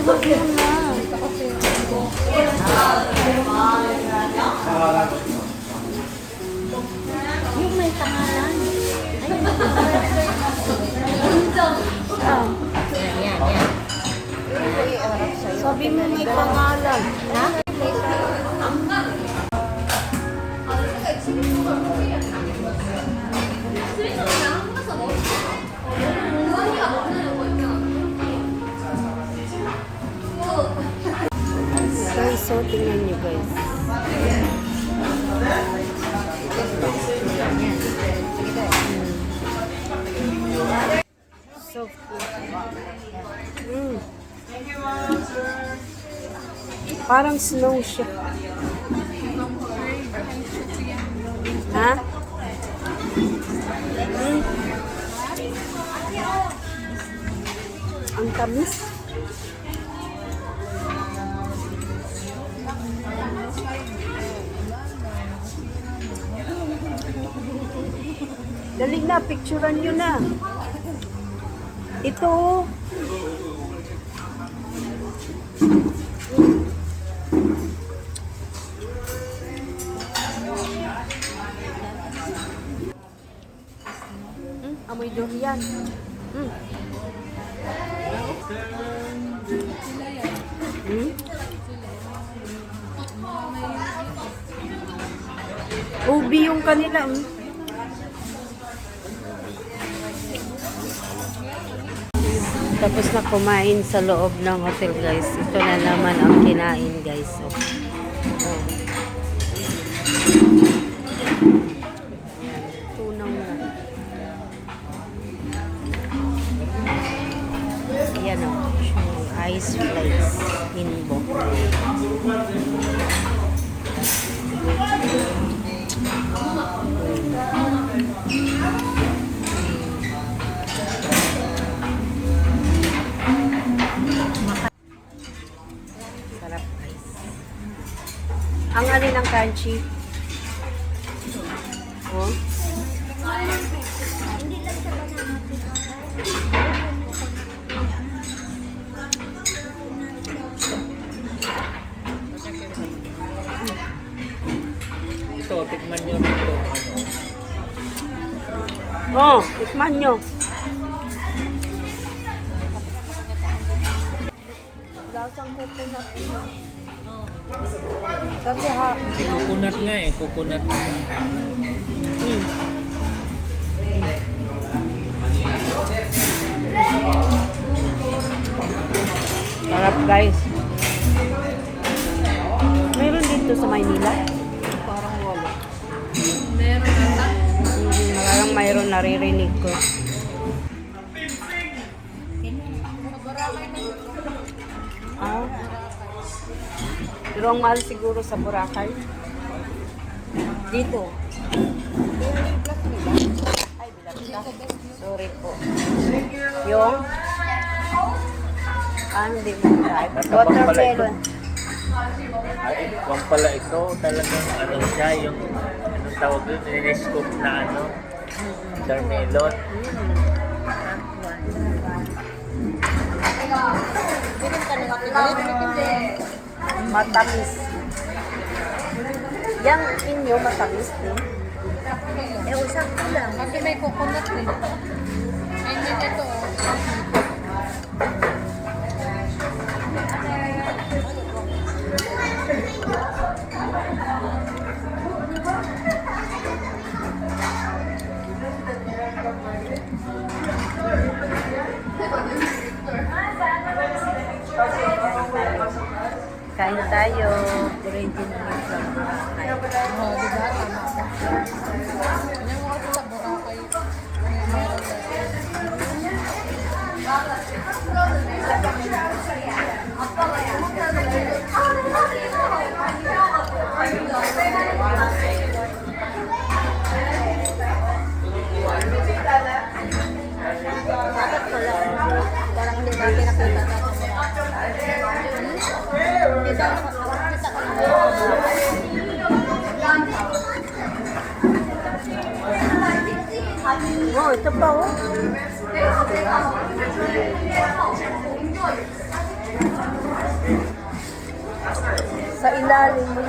wag mo na. Yung may pangalan. Yan. Sabi mo may pangalan. Ha? So, tingnan nyo guys. So cool. Parang snow siya. Ha? Ang tamis. Dali na, picturean nyo na. Ito. Amoy durian. Ubi yung kanila. Tapos na kumain sa loob ng hotel guys. Ito na naman ang kinain guys. Tunaw na. Ayan o. Ice flakes in book. Ang alin ng crunchy? Oh. Ito, tikman nyo ito. Oh, tikman nyo. Lasang coconut. Kasi ha. Coconut nga eh, coconut. Sarap guys. Meron dito sa Maynila? Parang wala. Meron ata? Parang mayroon, naririnig ko. Ah. Pero ang mahal siguro sa Boracay. Dito. Ay, bilang. Sorry po. Yung? Hindi mo tayo. Watermelon. Ay, wang pala ito. Talagang ano siya, yung anong tawag doon, niniscoop na ano, watermelon. Matamis. Yang inyo matamis din. Usap ko lang. Kasi may coconut din. Ay, hindi ito. Kain tayo. Ready na lang sa Boracay. Oo, diba? Tama ka. Yan mo kasi sa Boracay. Bakit pala? Parang hindi natin nakita natin. Oh, ito pa oh. Sa ilalim mo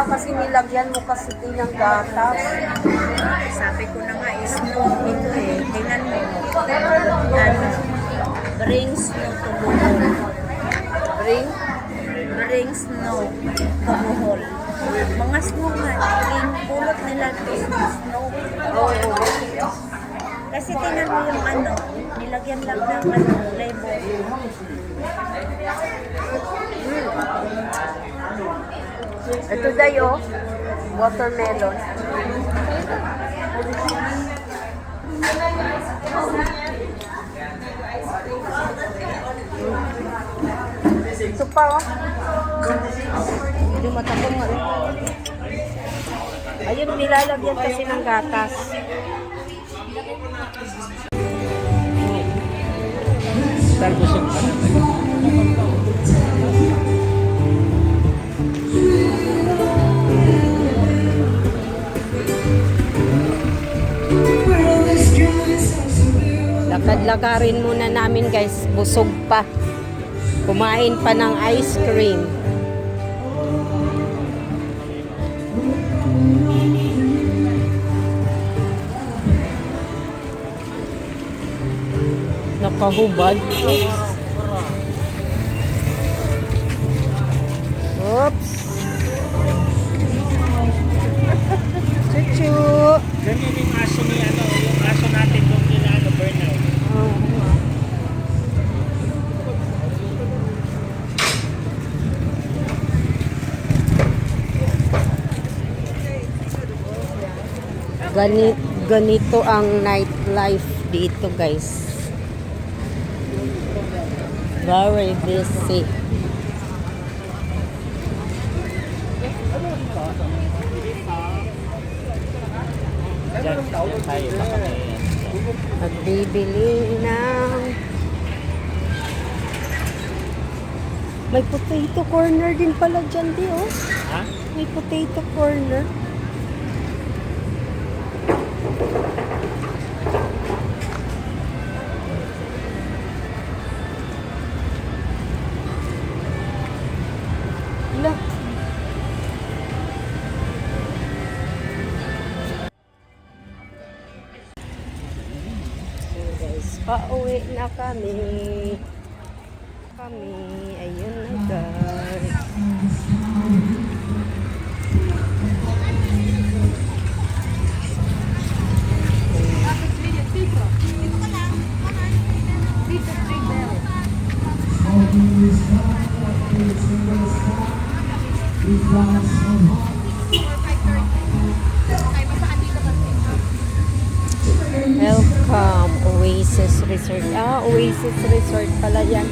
kasi nilagyan mo kasi din ng gatas. Sabi ko na nga, snow ito eh. Tingnan mo. Ano? Bring snow to Bohol. Ring? Bring snow to Bohol. Mga snow nga. Yung pulot nila to snow. Oo. Kasi tingnan mo yung ano. Nilagyan lang ng label. Ito dayo, watermelon. Ito pa oh. Hindi matapong nga. Ayun, nilalagyan kasi ng gatas. Star busog pa naman. Lakad-lakarin muna namin guys, busog pa. Kumain pa ng ice cream. Nakahubad. Oops. Chuchu. Ganyan yung aso ni ano, yung aso natin doon nila ano, burnout. Ganito ang nightlife dito guys. Very busy. Diyan tayo, baka may Nagbibili ng... May potato corner din pala dyan, di oh. ha? May potato corner. Wala. So guys, pauwi na kami. Ayun na guys. Welcome, Oasis Resort. Oasis Resort pala yan.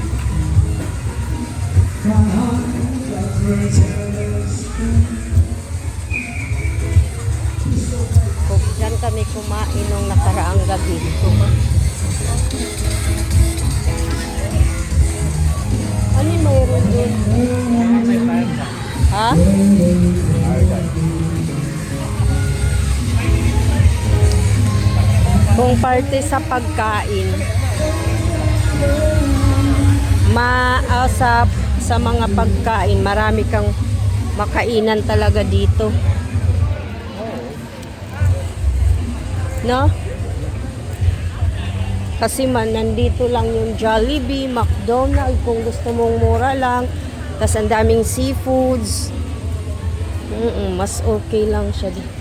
Diyan kami kumain nung nakaraang gabi. Ano yung mayroon dun? may parka. Ha? Kung parte sa pagkain, sa mga pagkain, marami kang makainan talaga dito. No? Kasi nandito lang yung Jollibee, McDonald's, kung gusto mong mura lang. Tapos ang daming seafoods. Mas okay lang siya dito.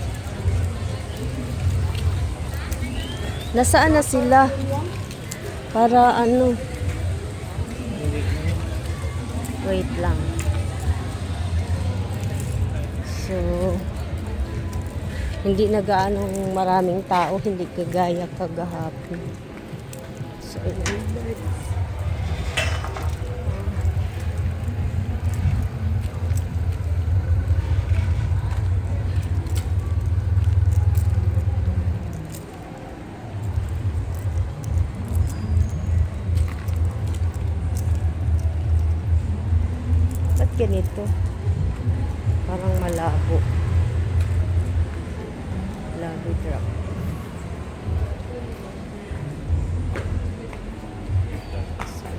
Nasaan na sila? Para ano? Wait lang. So, hindi na gaano maraming tao, hindi kagaya kagahapon. So, ba't ganito? Parang malabo. Labo drop. So,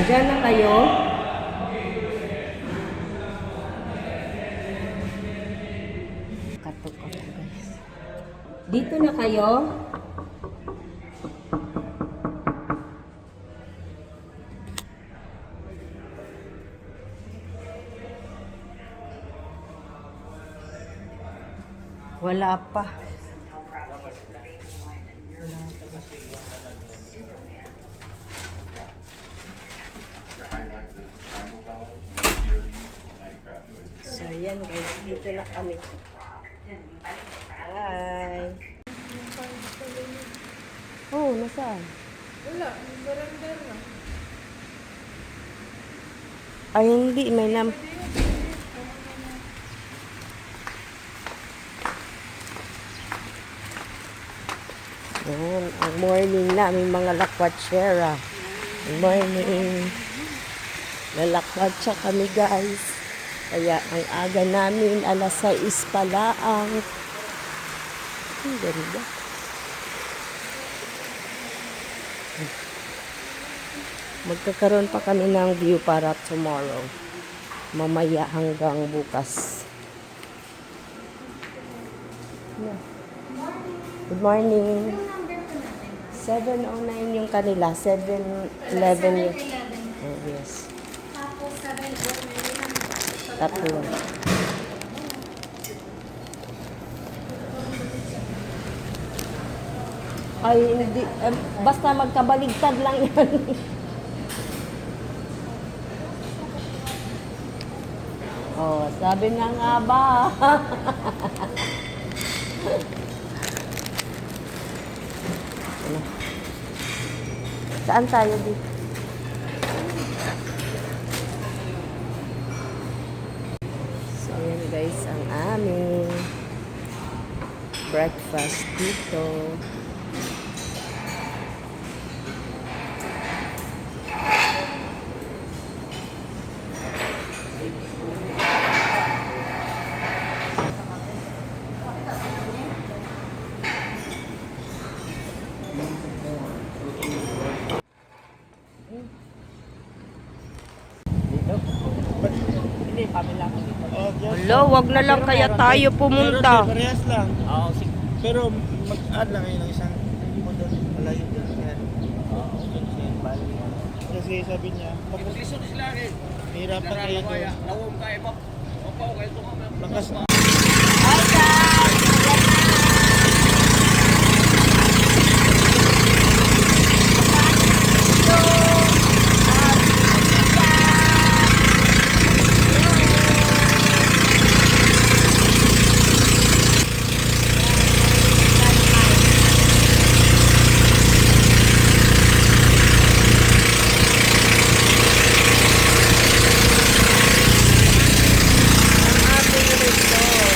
Diyan na kayo? Katok ako guys. Dito na kayo? Wala pa. So, yan guys. Dito na kami. Hi. Oh, nasaan? Wala, baranda na. Ay, hindi. May Ayan, ang morning namin mga lakwatsera. Good morning. Lalakwatsa kami guys. Kaya ang aga namin, alas 6 pa laang. Ang ganda. Magkakaroon pa kami ng view para tomorrow. Mamaya hanggang bukas. Good morning. 7:09 yung kanila. 7:11 yung... Oh, yes. Tapos 7:09 Tatlo. Ay, hindi. Basta magkabaligtad lang yan. Oh, sabi na nga ba? Ano? Saan tayo dito? So, yan guys, ang aming breakfast dito. Hindi, pamila ko dito. Hello, wag na lang kaya tayo pumunta. Parehas lang. Oo, sige. Pero mag-add lang kayo ng isang mo doon. Malayo doon. Yan. Oo, doon siya yung bali. Kasi sabi niya, hirapan kayo doon. Lakas na. Ang aming resort.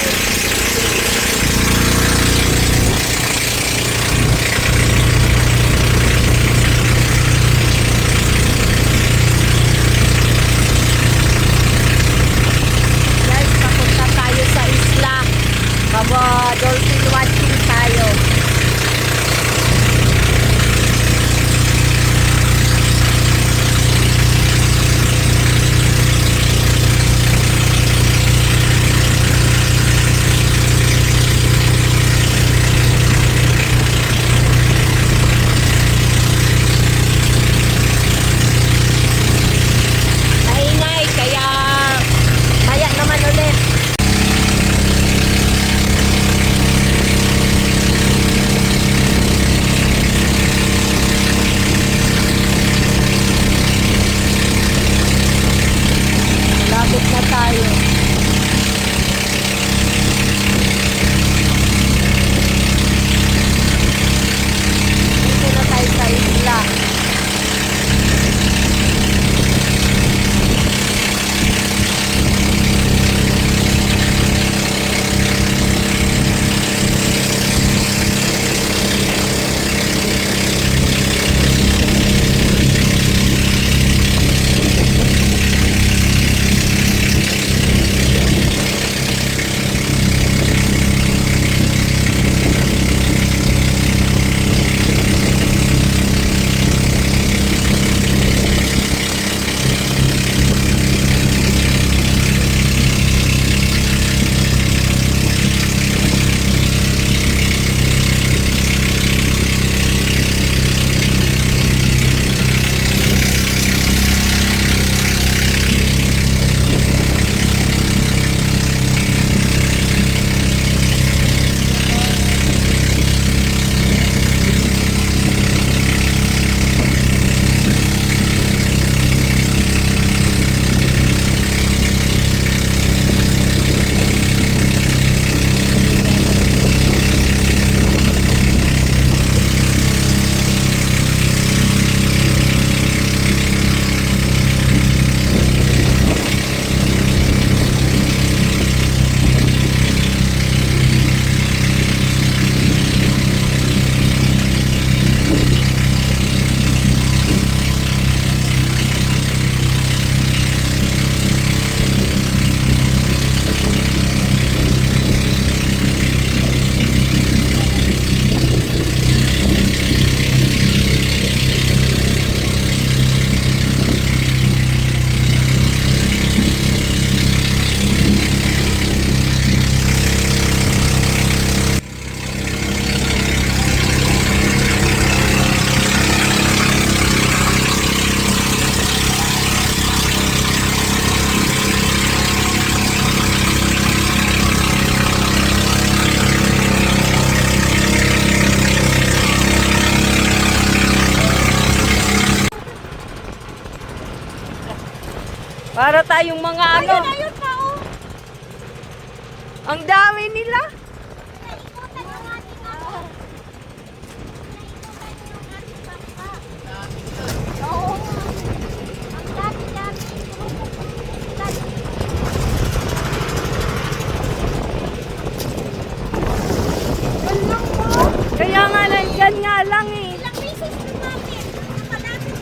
Para tayong mga ano. Ayun pa, oh. Ang dami nila. Naikutan yung ating ako. Naikutan yung ating bangka. Oo. Ang dami-dami. Yan lang po. Kaya nga nandyan nga lang eh. Ilang beses lumapit. Malapit.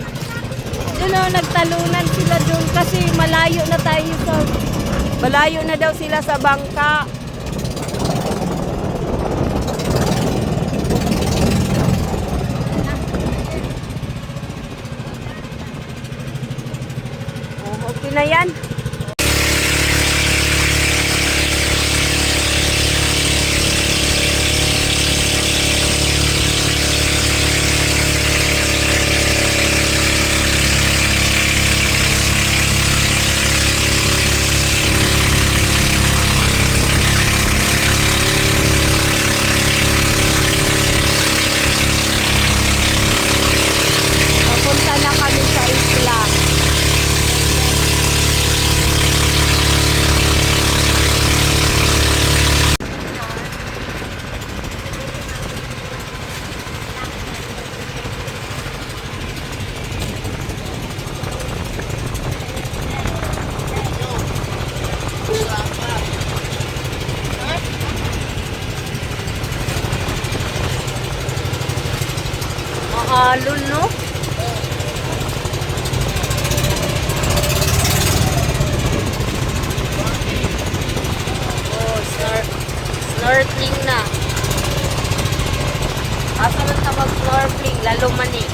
Doon o, nagtalunan sila doon kasi malayo na tayo sa... Malayo na daw sila sa bangka. Oh, okay na yan. Papunta na kami sa isla. Mahalon, no? Oh, snorkeling na. Asa lang ta mag-snorkeling, lalo man eh.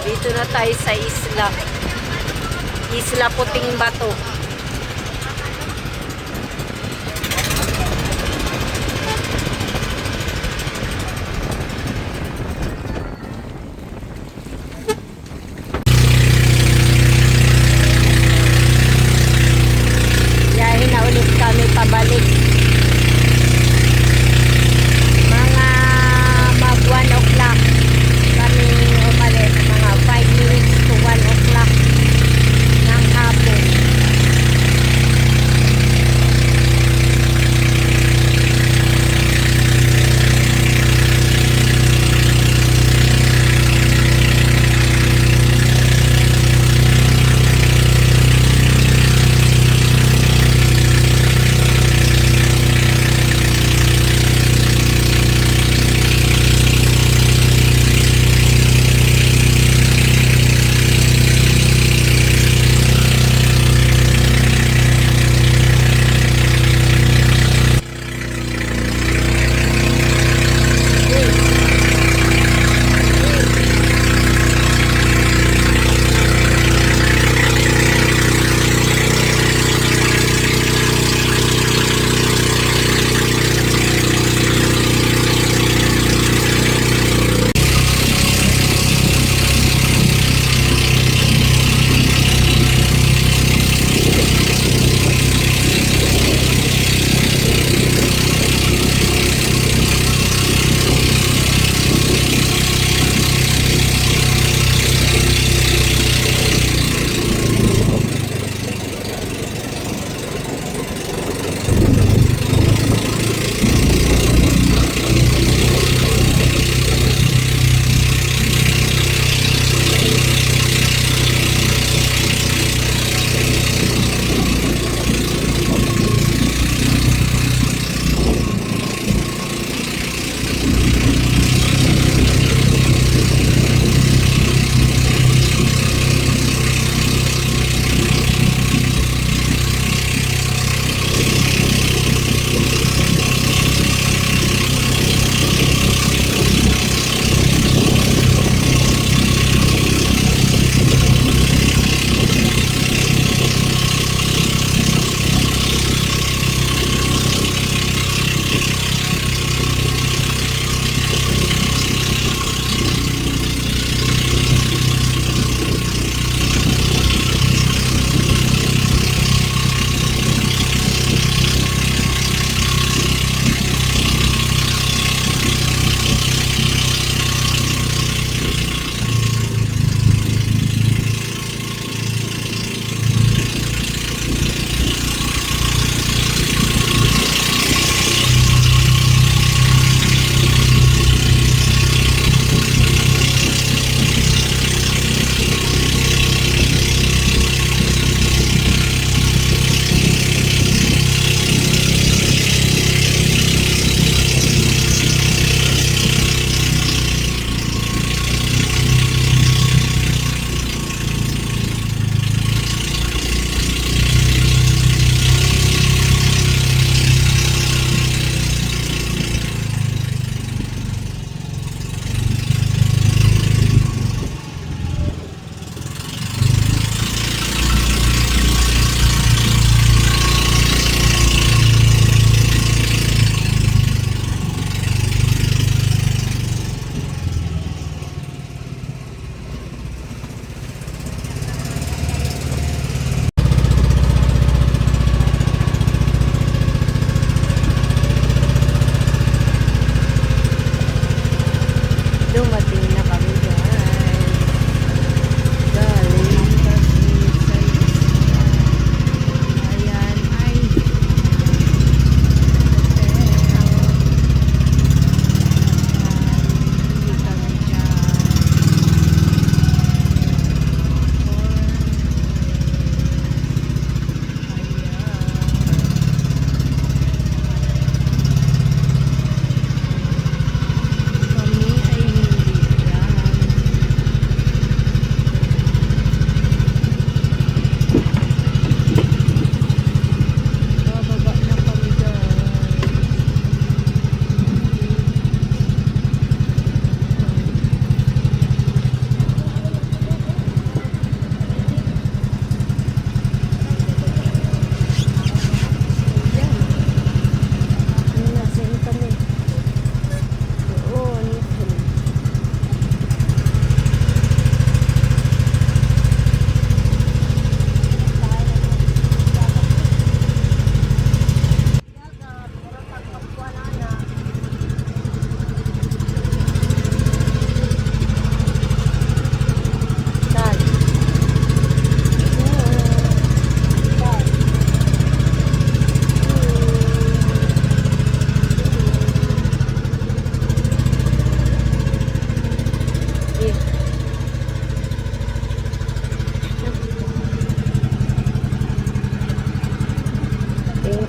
Dito na tayo sa isla. Isla Puting Bato. Biyahe na ulit kami pabalik. Mga mag 1 o'clock kami umalis. Mga 5 minutes to 1 o'clock ng hapon.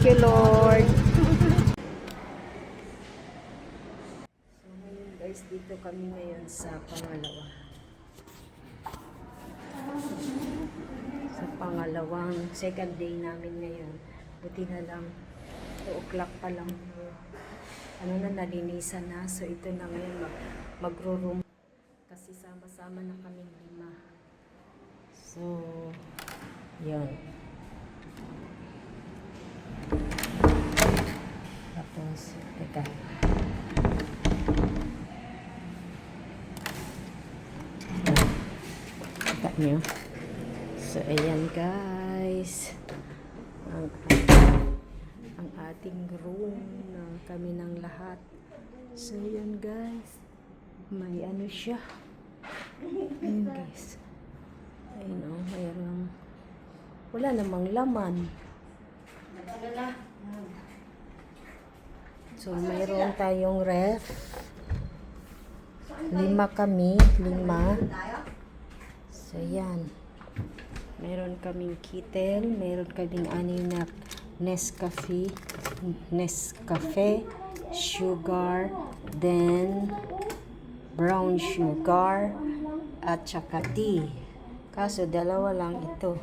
you, Lord. So, ngayon guys, dito kami ngayon sa pangalawa. Sa pangalawang second day namin ngayon. Buti na lang, 2 o'clock pa lang. Ano na, nalinisan na. So, ito na ngayon, magro-room. Kasi sama-sama na kaming 5. So, yun. Tapos, teka. Teka nyo. So, ayan guys. Ang ating room na kami ng lahat. So, ayan guys. May ano siya. Ayan guys. Ayun o, mayroong wala namang laman. So, mayroon tayong ref. 5 kami. 5. So, yan. Meron kaming kettle. Meron kaming 6 na Nescafe, sugar, then brown sugar, at saka tea. Kaso, 2 lang ito.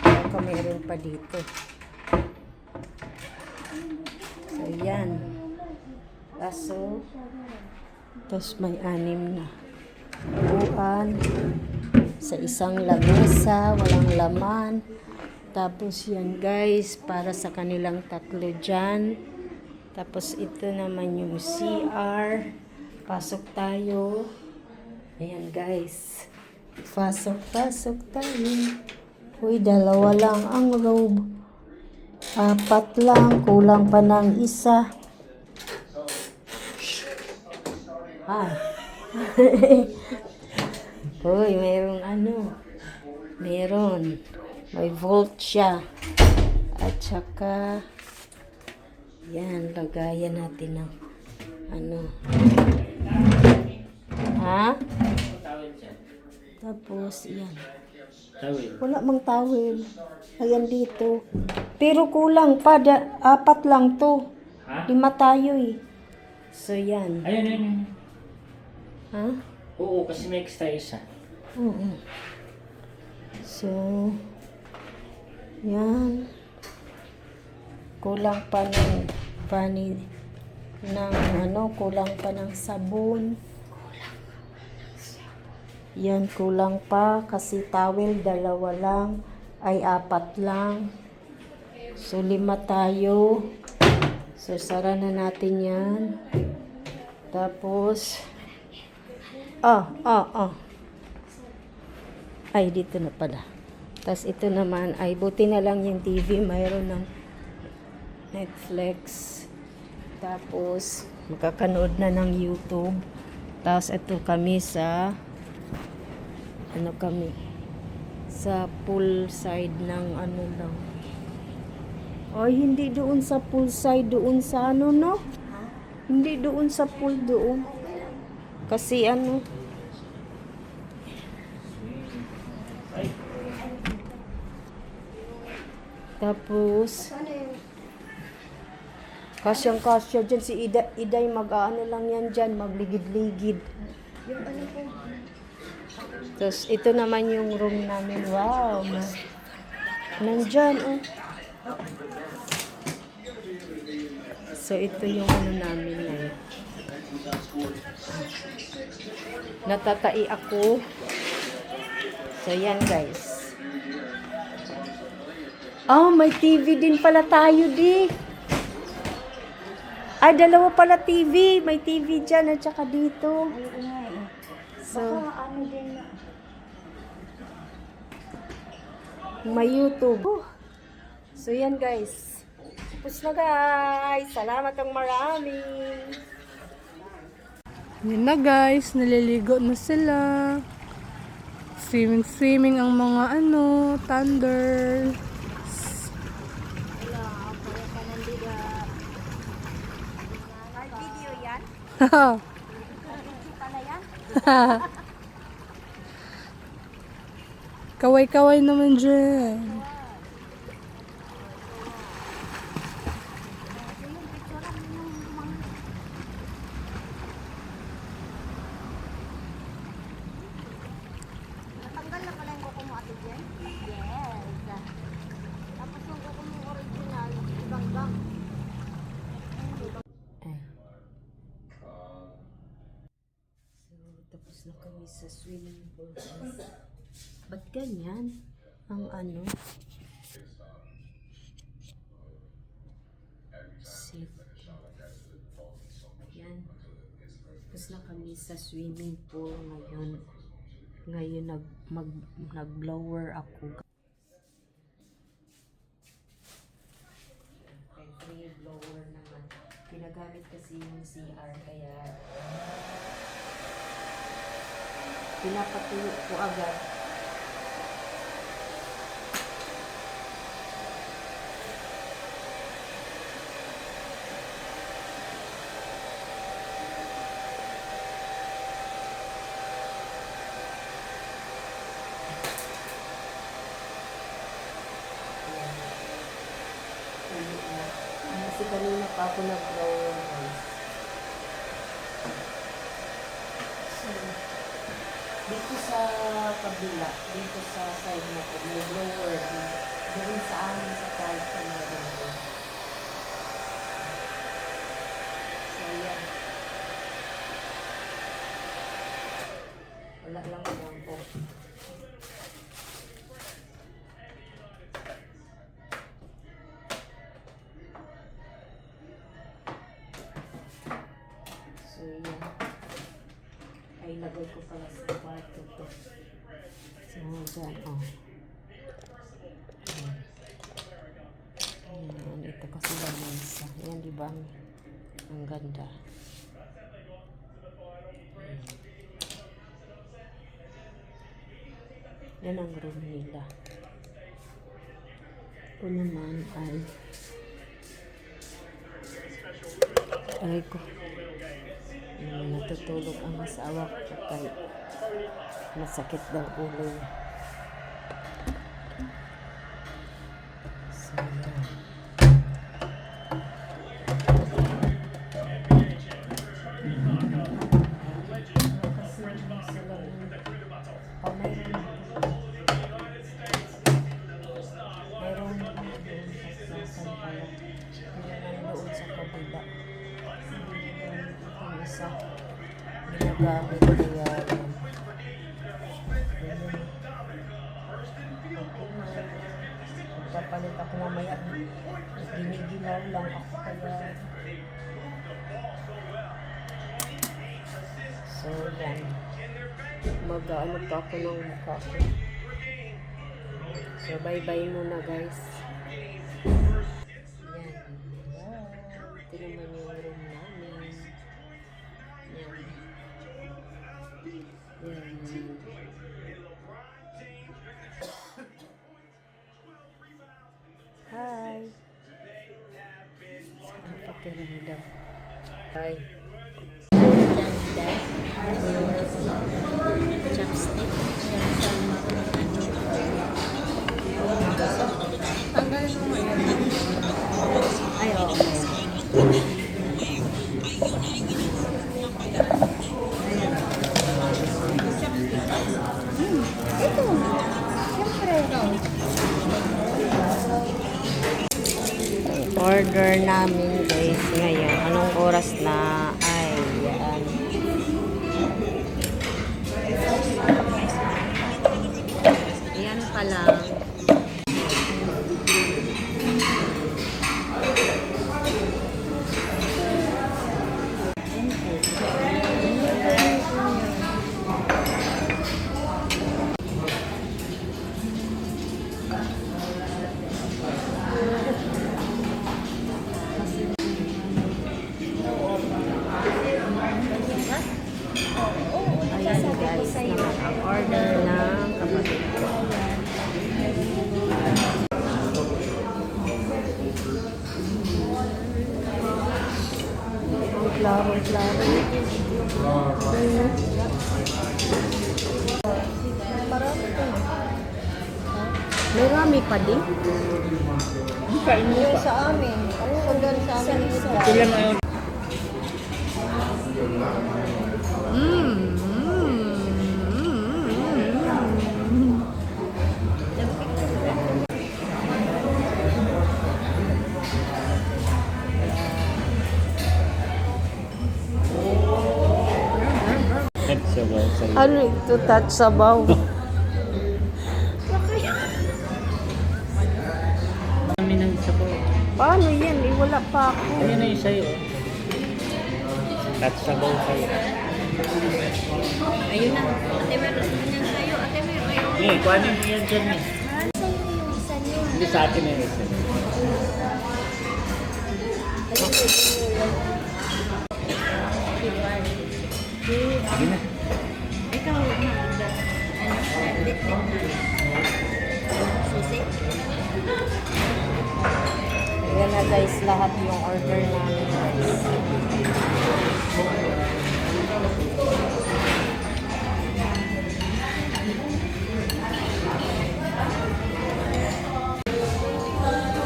Baka meron pa dito. So, yan. Kaso, tapos may 6 na upuan sa isang lamesa, walang laman. Tapos yan guys, para sa kanilang 3 dyan. Tapos ito naman yung CR. Pasok tayo. Ayan guys. Pasok tayo. Uy, 2 lang ang robe. 4 lang, kulang pa ng 1. Uy, mayroong meron. May vault siya. At saka, yan, lagayan natin ng Tapos, yan. Tawil. Wala mang towel. Ayan dito. Pero kulang pa. 4 lang to. Ha? 5 tayo eh. So, yan. Ayun. Ha? Oo, kasi may extra isa. Oo. So, yan. Kulang pa ng kulang pa ng sabon. Yan, kulang pa kasi towel 2 lang, ay 4 lang. So, 5 tayo. So, sara na natin yan. Tapos, ay, dito na pala. Tapos, ito naman, ay buti na lang yung TV, mayroon ng Netflix. Tapos, makakanood na ng YouTube. Tapos, ito kami sa sa pool side ng lang. Ay, hindi doon sa pool side, doon sa no? Hindi doon sa pool doon. Kasi tapos, kasyang-kasya dyan si Iday lang yan dyan, magligid-ligid. Tapos, ito naman yung room namin. Wow! Nandyan, oh. So, ito yung namin ngayon. Natatai ako. So, yan guys. Oh, may TV din pala tayo, di. Ay, 2 pala TV. May TV dyan at saka dito. So, may YouTube. So, yan guys. Tapos na guys. Salamat ang marami. Yan na guys, naliligo na sila. Swimming ang mga thunder. Video yan? Kaway-kaway naman dyan. Tapos na kami sa swimming pool. Ba't ganyan? Ang ano? Safe. Yan. Tapos na kami sa swimming pool ngayon. Ngayon nag-blower ako. Okay, free blower naman. Ginagamit kasi yung CR kaya pinapatuyo ko agad. Kasi kanina pa ako nag-blower guys. So, dito sa kabila, dito sa side na ko, may blower. Doon sa amin sa side sa meron ko. So, yan. Wala lang lang po. So, yan. Ay, lagay ko pala sa kwarto to. So, dyan, oh. Ayan, ito kasi lamesa. Ayan, di ba? Ang ganda. Yan ang room nila. Ito naman ay ko. Natutulog ang asawa ko kay masakit daw ulo niya. So, yan. Ginagamit kaya papalit ako mamaya, ginigilaw lang ako kaya so yan, mag-ano pa ako ng mukha ko. So bye bye muna guys. Yan, ito naman yung room namin. Yan. Hi. Ang pakiramdam. Hi. Chopstick. Ay, okay. Order namin guys ngayon. Anong oras na? Ay, yan. Yan pa lang. Ayan guys, ang order ng kapatid ko. Ang klaro. May rami pa din. Yung sa amin. Kung doon sa amin. Sila na yun. Ano ito? Touch sabaw. Kami ng isa po. Paano yan? Eh, wala pa ako. Ayun na yung sa'yo. Kat sabaw sa'yo. Ayun na. Ate Mer, yan sa'yo. Ate Mer, ayun. Eh, kuhanin mo yan dyan eh. Sa'yo yung isa niyo. Hindi sa akin na yung isa. Sige na. Ikaw, ano? Lit-lit na. Susi. Ayan na guys, lahat yung order namin guys.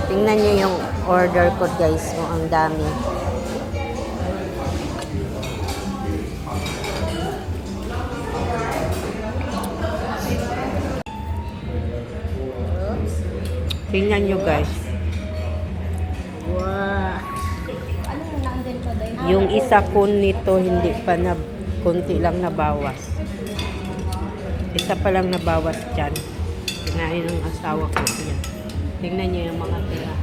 Tingnan nyo yung order ko guys, ang dami. Tingnan nyo guys. Wow. Yung isa ko nito hindi pa na konti lang nabawas. Isa pa lang nabawas dyan. Kinain ng asawa ko yan. Tingnan niyo yung mga tira.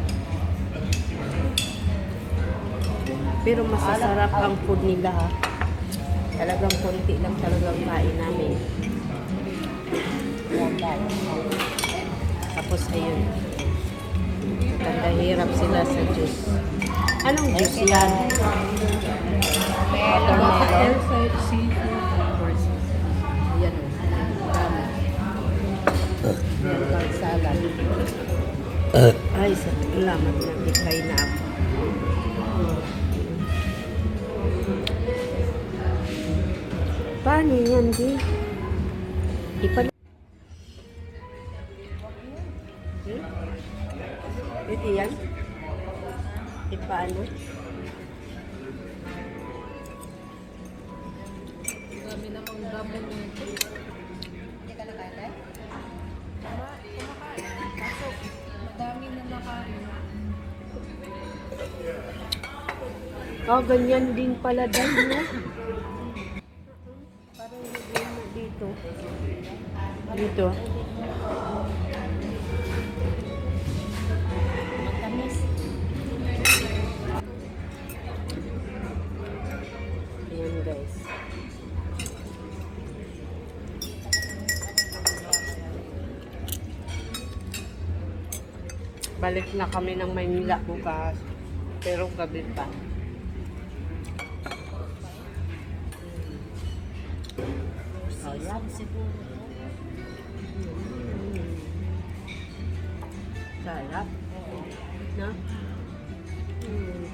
Pero masasarap ang food nila ha. Talagang konti lang talagang kain namin. Tapos ayun. Tanda hirap sila sa juice. Anong juice yan? Watermelon. Ayan o. Dami. Meron salad. Ay, salamat na. Ikay na ako. Paano yan, di? Ipal... Ito yan? Paano? Dami na kong double nito. Hindi ka nakain? Kumakain. Kaso, madami na nakain. Oh, ganyan din pala dyan, no? Parang hindi mo dito. Dito. Matamis. Ayan, guys. Balik na kami ng Maynila bukas. Pero gabi pa. Season siguro. Sarap. No?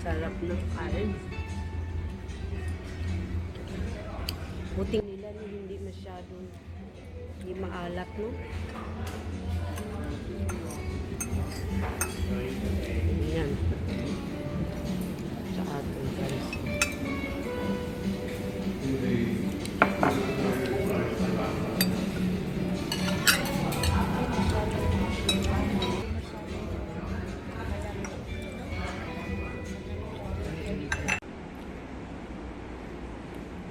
Sarap ng kain. Buting nila ni hindi masyadong hindi maalat, no? Yan. Sa atin, guys.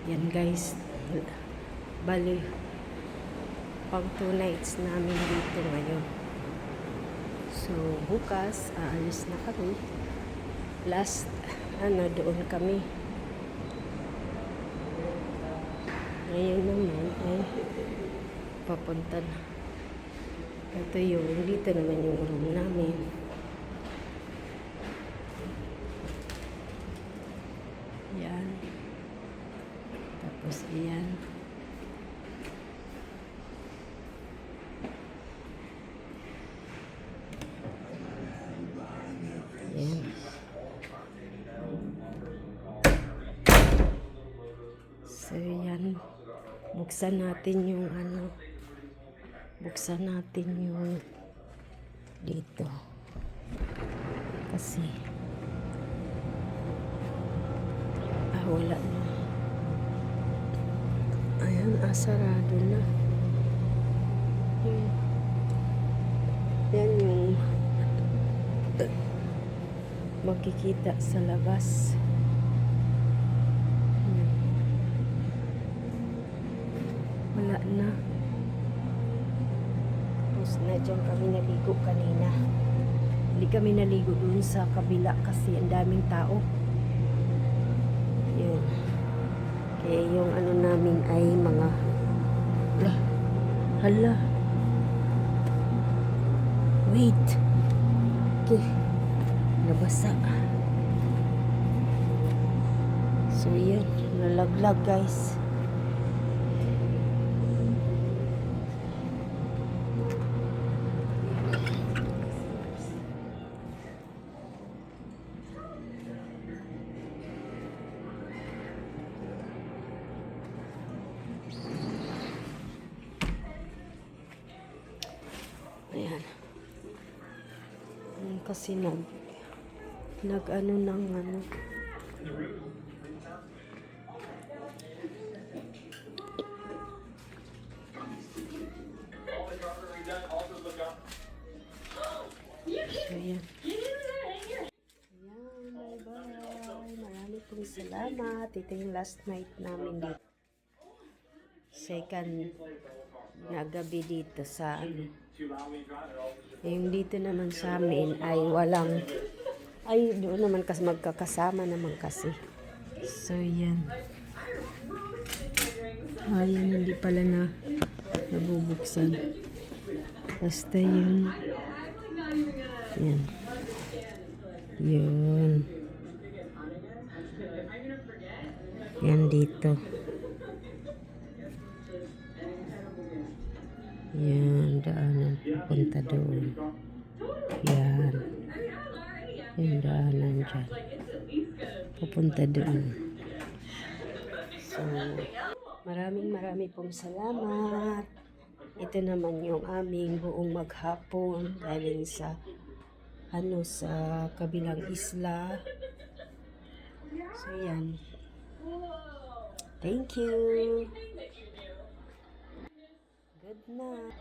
Yan guys, bali pang 2 nights namin dito ngayon. So bukas aalis na kami. Last doon kami. Ngayon naman ay papunta na. Ito yung dito naman yung room namin. Yan. Tapos iyan. Yan. So yan. Buksan natin yung buksan natin yung dito. Kasi wala na. Ayan, sarado na. Yan yung magkikita sa labas. Wala na. Tapos na dyan kami naligo kanina. Hindi kami naligo dun sa kabila kasi ang daming tao. Yun. Kaya yung ano namin ay mga hala. Wait. Okay. Nabasa. So yan. Nalaglag guys. Ayan. Kasi nag ano ng ano. So, ayan. Ayan, bye-bye. Marami pong salamat. Ito yung last night namin dito. Second na gabi dito sa ano. Yung dito naman sa amin ay walang, ay doon naman kasi magkakasama naman kasi. So yan. Ayan, hindi pala na nabubuksan. Basta yun. Yan. Yun. Yan dito. Yan, daanan punta doon. Yan. Yung daanan dyan. Pupunta doon. So, maraming pong salamat. Ito naman yung aming buong maghapon galing sa ano sa kabilang isla. So, yan. Thank you. Good night.